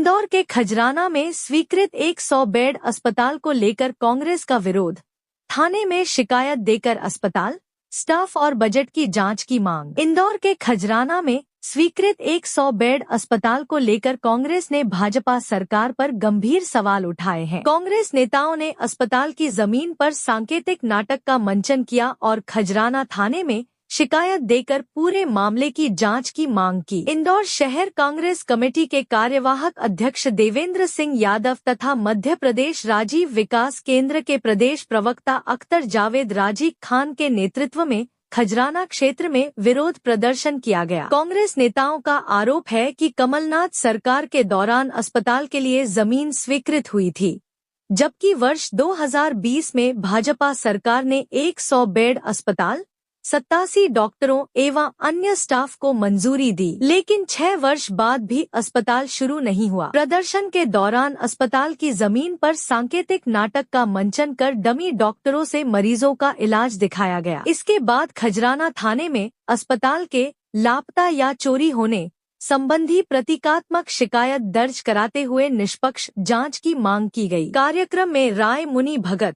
इंदौर के खजराना में स्वीकृत 100 बेड अस्पताल को लेकर कांग्रेस का विरोध। थाने में शिकायत देकर अस्पताल, स्टाफ और बजट की जांच की मांग। इंदौर के खजराना में स्वीकृत 100 बेड अस्पताल को लेकर कांग्रेस ने भाजपा सरकार पर गंभीर सवाल उठाए हैं। कांग्रेस नेताओं ने अस्पताल की जमीन पर सांकेतिक नाटक का मंचन किया और खजराना थाने में शिकायत देकर पूरे मामले की जांच की मांग की। इंदौर शहर कांग्रेस कमेटी के कार्यवाहक अध्यक्ष देवेंद्र सिंह यादव तथा मध्य प्रदेश राजीव विकास केंद्र के प्रदेश प्रवक्ता अख्तर जावेद राजी खान के नेतृत्व में खजराना क्षेत्र में विरोध प्रदर्शन किया गया। कांग्रेस नेताओं का आरोप है कि कमलनाथ सरकार के दौरान अस्पताल के लिए जमीन स्वीकृत हुई थी, जबकि वर्ष 2020 में भाजपा सरकार ने 100 बेड अस्पताल, 87 डॉक्टरों एवं अन्य स्टाफ को मंजूरी दी, लेकिन 6 वर्ष बाद भी अस्पताल शुरू नहीं हुआ। प्रदर्शन के दौरान अस्पताल की जमीन पर सांकेतिक नाटक का मंचन कर डमी डॉक्टरों से मरीजों का इलाज दिखाया गया। इसके बाद खजराना थाने में अस्पताल के लापता या चोरी होने संबंधी प्रतीकात्मक शिकायत दर्ज कराते हुए निष्पक्ष जांच की मांग की गई। कार्यक्रम में राय मुनि भगत,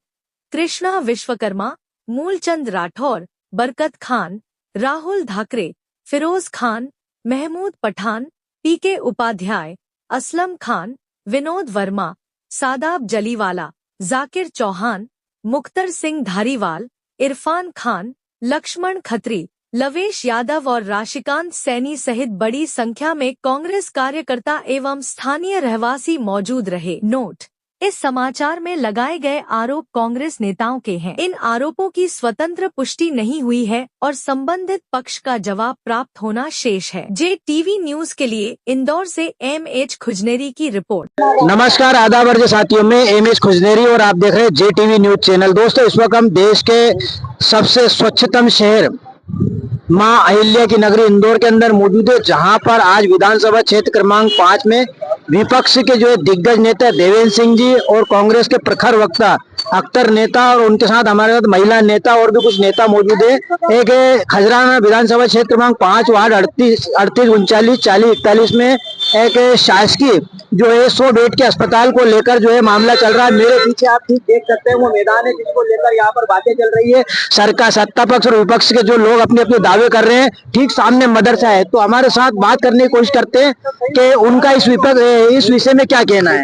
कृष्णा विश्वकर्मा, मूलचंद राठौर, बरकत खान, राहुल धाकरे, फिरोज खान, महमूद पठान, पीके उपाध्याय, असलम खान, विनोद वर्मा, सादाब जलीवाला, जाकिर चौहान, मुख्तर सिंह धारीवाल, इरफान खान, लक्ष्मण खत्री, लवेश यादव और राशिकांत सैनी सहित बड़ी संख्या में कांग्रेस कार्यकर्ता एवं स्थानीय रहवासी मौजूद रहे। नोट: इस समाचार में लगाए गए आरोप कांग्रेस नेताओं के हैं। इन आरोपों की स्वतंत्र पुष्टि नहीं हुई है और संबंधित पक्ष का जवाब प्राप्त होना शेष है। JTV न्यूज के लिए इंदौर से MH खुजनेरी की रिपोर्ट। नमस्कार, आदाब अर्ज साथियों, में MH खुजनेरी और आप देख रहे हैं JTV न्यूज चैनल। दोस्तों, इस वक्त हम देश के सबसे स्वच्छतम शहर मां अहिल्या की नगरी इंदौर के अंदर मौजूद है, जहां पर आज विधानसभा क्षेत्र क्रमांक 5 में विपक्ष के जो दिग्गज नेता देवेंद्र सिंह जी और कांग्रेस के प्रखर वक्ता अख्तर नेता और उनके साथ हमारे साथ महिला नेता और भी कुछ नेता मौजूद है। एक खजराना विधानसभा क्षेत्र क्रमांक 5 वार्ड 38, 39, 40, 41 में एक शासकीय जो है 100 बेड के अस्पताल को लेकर जो है मामला चल रहा है। मेरे पीछे आप ठीक देख सकते हैं वो मैदान है जिसको लेकर यहाँ पर बातें चल रही है। सरकार, सत्ता पक्ष और विपक्ष के जो लोग अपने अपने दावे कर रहे हैं, ठीक सामने मदरसा है। तो हमारे साथ बात करने की कोशिश करते हैं कि उनका इस विषय में क्या कहना है।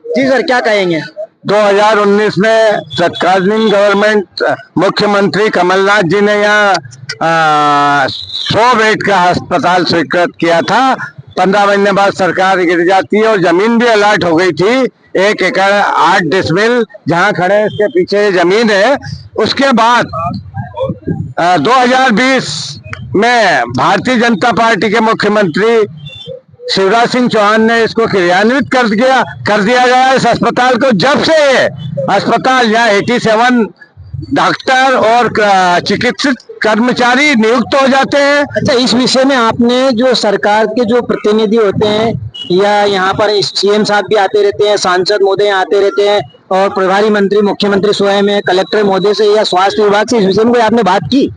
जी सर, क्या कहेंगे? 2019 में तत्कालीन गवर्नमेंट मुख्यमंत्री कमलनाथ जी ने यहाँ 100 बेड का अस्पताल स्वीकृत किया था। 15 महीने बाद सरकार गिर जाती है और जमीन भी अलॉट हो गई थी, 1 एकड़ 8 डिसमिल जहाँ खड़े इसके पीछे जमीन है। उसके बाद 2020 में भारतीय जनता पार्टी के मुख्यमंत्री शिवराज सिंह चौहान ने इसको क्रियान्वित कर दिया गया इस अस्पताल को। जब से अस्पताल यहाँ 87 डॉक्टर और चिकित्सक कर्मचारी नियुक्त हो जाते हैं। अच्छा, इस विषय में आपने जो सरकार के जो प्रतिनिधि होते हैं या यहाँ पर CM साहब भी आते रहते हैं, सांसद महोदय आते रहते हैं और प्रभारी मंत्री मुख्यमंत्री स्वयं है, कलेक्टर महोदय से या स्वास्थ्य विभाग से इस विषय में कोई आपने बात की?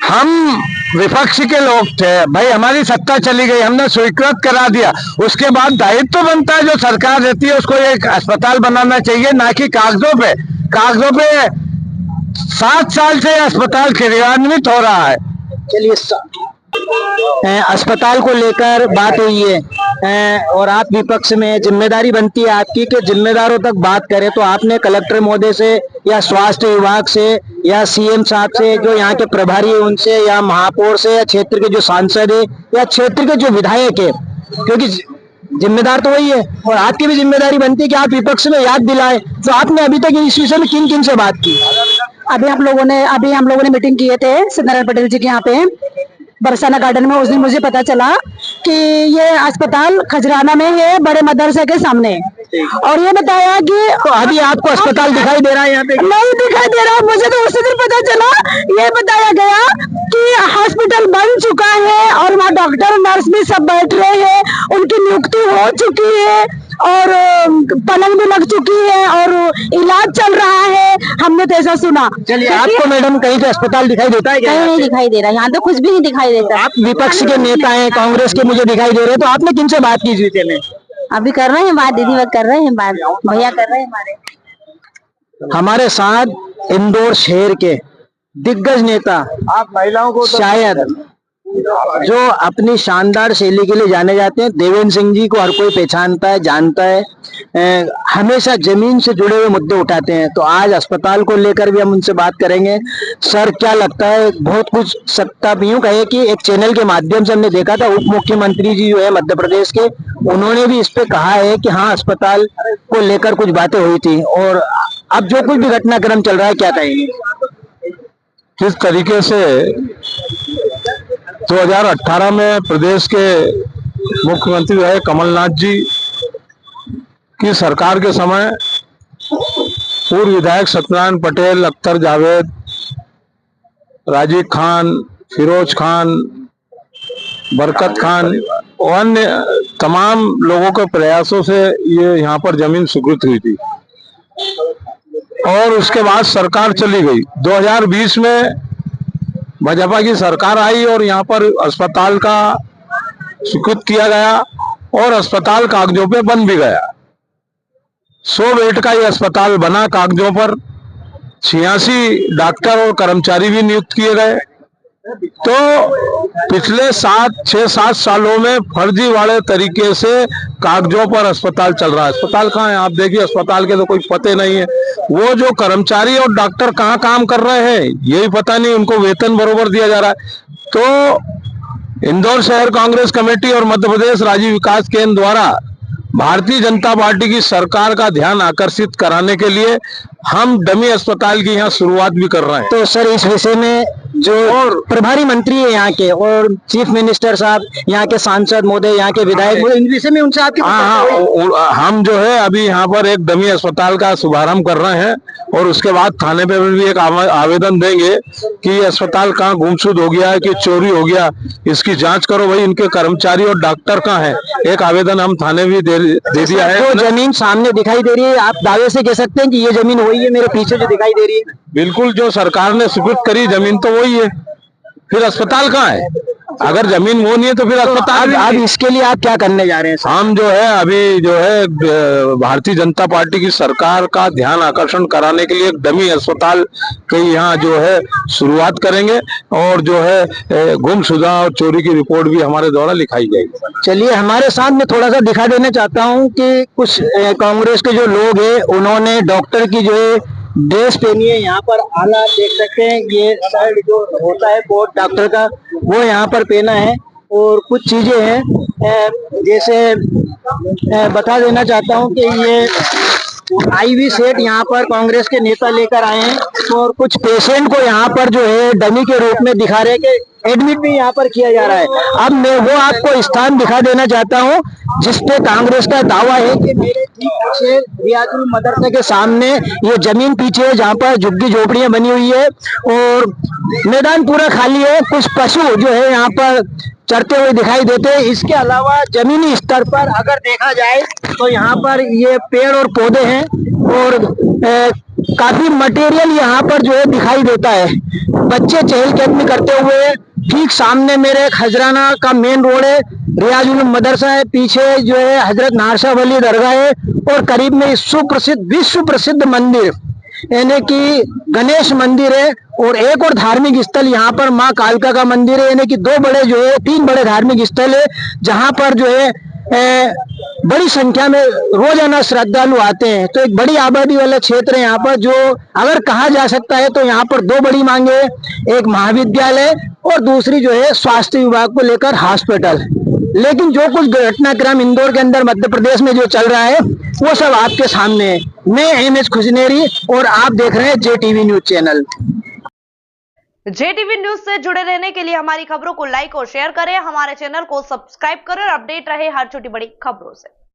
हम विपक्ष के लोग थे भाई, हमारी सत्ता चली गई, हमने स्वीकृत करा दिया। उसके बाद दायित्व तो बनता है जो सरकार रहती है उसको एक अस्पताल बनाना चाहिए, ना कि कागजों पे 7 साल से अस्पताल क्रियान्वित हो रहा है। चलिए, अस्पताल को लेकर बात हुई है और आप विपक्ष में, जिम्मेदारी बनती है आपकी कि जिम्मेदारों तक बात करें। तो आपने कलेक्टर महोदय से या स्वास्थ्य विभाग से या CM साहब से, जो यहाँ के प्रभारी है उनसे, या महापौर से, या क्षेत्र के जो सांसद है या क्षेत्र के जो विधायक है, क्योंकि जिम्मेदार तो वही है और आपकी भी जिम्मेदारी बनती है कि आप विपक्ष में याद दिलाएं। तो आपने अभी तक इस विषय में किन किन से बात की? अभी हम लोगों ने मीटिंग किए थे सत्यनारायण पटेल जी के यहाँ पे बरसाना गार्डन में। उस दिन मुझे पता चला कि ये अस्पताल खजराना में है, बड़े मदरसे के सामने, और ये बताया कि तो अभी आपको अस्पताल दिखाई दे रहा है यहाँ पे? नहीं दिखाई दे रहा। मुझे तो उसी दिन पता चला। ये बताया गया कि हॉस्पिटल बन चुका है और वहाँ डॉक्टर नर्स भी सब बैठ रहे हैं, उनकी नियुक्ति हो चुकी है और पलंग भी लग चुकी है और इलाज चल रहा है, हमने तो ऐसा सुना। चलिए, आपको मैडम कहीं पे अस्पताल दिखाई देता है क्या? कहीं नहीं दिखाई दे रहा, यहाँ तो कुछ भी नहीं दिखाई देता। आप विपक्ष के नेता हैं, कांग्रेस के मुझे दिखाई दे रहे हैं, तो आपने किनसे बात की जीते में? अभी कर रहे हैं बात, दीदी कर रहे हैं बात, भैया कर रहे हैं हमारे साथ इंदौर शहर के दिग्गज नेता, आप महिलाओं को शायद जो अपनी शानदार शैली के लिए जाने जाते हैं, देवेंद्र सिंह जी को हर कोई पहचानता है, जानता है। हमेशा जमीन से जुड़े हुए मुद्दे उठाते हैं। तो आज अस्पताल को लेकर भी हम उनसे बात करेंगे। सर, क्या लगता है, बहुत कुछ सत्ता भी यूं कहे कि एक चैनल के माध्यम से हमने देखा था, उप मुख्यमंत्री जी जो है मध्य प्रदेश के, उन्होंने भी इस पे कहा है कि हाँ, अस्पताल को लेकर कुछ बातें हुई थी, और अब जो कुछ भी घटनाक्रम चल रहा है, क्या कहेंगे? किस तरीके से 2018 में प्रदेश के मुख्यमंत्री रहे कमलनाथ जी की सरकार के समय पूर्व विधायक सत्यनारायण पटेल, अख्तर जावेद, राजीव खान, फिरोज खान, बरकत खान और अन्य तमाम लोगों के प्रयासों से ये यहाँ पर जमीन स्वीकृत हुई थी और उसके बाद सरकार चली गई। 2020 में भाजपा की सरकार आई और यहाँ पर अस्पताल का स्वीकृत किया गया और अस्पताल कागजों पे बन भी गया। 100 बेड का ये अस्पताल बना कागजों पर, 86 डॉक्टर और कर्मचारी भी नियुक्त किए गए। तो पिछले 6-7 सालों में फर्जी वाले तरीके से कागजों पर अस्पताल चल रहा है। अस्पताल कहाँ है? आप देखिए, अस्पताल के तो कोई पते नहीं है। वो जो कर्मचारी और डॉक्टर कहाँ काम कर रहे हैं यही पता नहीं, उनको वेतन बरोबर दिया जा रहा है। तो इंदौर शहर कांग्रेस कमेटी और मध्य प्रदेश राज्य विकास केंद्र द्वारा भारतीय जनता पार्टी की सरकार का ध्यान आकर्षित कराने के लिए हम डमी अस्पताल की यहाँ शुरुआत भी कर रहे हैं। तो सर, इस विषय में जो प्रभारी मंत्री है यहाँ के और चीफ मिनिस्टर साहब, यहाँ के सांसद महोदय, यहाँ के विधायक महोदय, इन विषय में उनसे आपकी हम जो है अभी यहाँ पर एक डमी अस्पताल का शुभारंभ कर रहे हैं और उसके बाद थाने पे भी एक आवेदन देंगे कि ये अस्पताल कहाँ गुमशुद हो गया है कि चोरी हो गया, इसकी जांच करो भाई, इनके कर्मचारी और डॉक्टर कहाँ है। एक आवेदन हम थाने भी दे दिया है। जो जमीन सामने दिखाई दे रही है, आप दावे से कह सकते हैं कि ये जमीन वही है मेरे पीछे जो दिखाई दे रही है? बिल्कुल, जो सरकार ने स्वीकृत करी जमीन तो वही है, फिर अस्पताल कहाँ है? अगर जमीन वो नहीं है तो फिर अस्पताल। अब इसके लिए आप क्या करने जा रहे हैं? हम जो है अभी जो है भारतीय जनता पार्टी की सरकार का ध्यान आकर्षण कराने के लिए एक डमी अस्पताल के यहाँ जो है शुरुआत करेंगे और जो है गुमशुदा और चोरी की रिपोर्ट भी हमारे द्वारा लिखाई जाएगी। चलिए, हमारे साथ में थोड़ा सा दिखा देना चाहता हूँ कि कुछ कांग्रेस के जो लोग हैं उन्होंने डॉक्टर की जो है ड्रेस पहनी है। यहाँ पर आला देख सकते हैं, ये शर्ट जो होता है कोट डॉक्टर का, वो यहाँ पर पहना है। और कुछ चीजें हैं, जैसे बता देना चाहता हूँ कि ये IV सेट यहाँ पर कांग्रेस के नेता लेकर आए हैं और कुछ पेशेंट को यहाँ पर जो है डमी के रूप में दिखा रहे हैं कि एडमिट भी यहाँ पर किया जा रहा है। अब मैं वो आपको स्थान दिखा देना चाहता हूँ जिसपे कांग्रेस का दावा है कि मेरे ठीक पीछे रियाजुल मदरसा के सामने ये जमीन पीछे है जहाँ पर झुग्गी झोपड़ियां बनी हुई है और मैदान पूरा खाली है। कुछ पशु जो है यहाँ पर चरते हुए दिखाई देते हैं। इसके अलावा जमीनी स्तर पर अगर देखा जाए तो यहाँ पर ये पेड़ और पौधे हैं और काफी मटेरियल यहाँ पर जो है दिखाई देता है। बच्चे चहलकदमी करते हुए, ठीक सामने मेरे खजराना का मेन रोड है, रियाजुल मदरसा है, पीछे जो है हजरत नारसा वली दरगाह है और करीब में विश्व प्रसिद्ध मंदिर यानी कि गणेश मंदिर है और एक और धार्मिक स्थल यहाँ पर माँ कालका का मंदिर है। यानी कि 3 बड़े धार्मिक स्थल है जहाँ पर जो है बड़ी संख्या में रोजाना श्रद्धालु आते हैं। तो एक बड़ी आबादी वाला क्षेत्र है यहाँ पर, जो अगर कहा जा सकता है तो यहाँ पर 2 बड़ी मांगे, एक महाविद्यालय और दूसरी जो है स्वास्थ्य विभाग को लेकर हॉस्पिटल। लेकिन जो कुछ घटनाक्रम इंदौर के अंदर मध्य प्रदेश में जो चल रहा है वो सब आपके सामने है। मैं MS खुजनेरी और आप देख रहे हैं JTV news channel. JTV news से जुड़े रहने के लिए हमारी खबरों को लाइक और शेयर करें, हमारे चैनल को सब्सक्राइब करें और अपडेट रहे हर छोटी बड़ी खबरों से।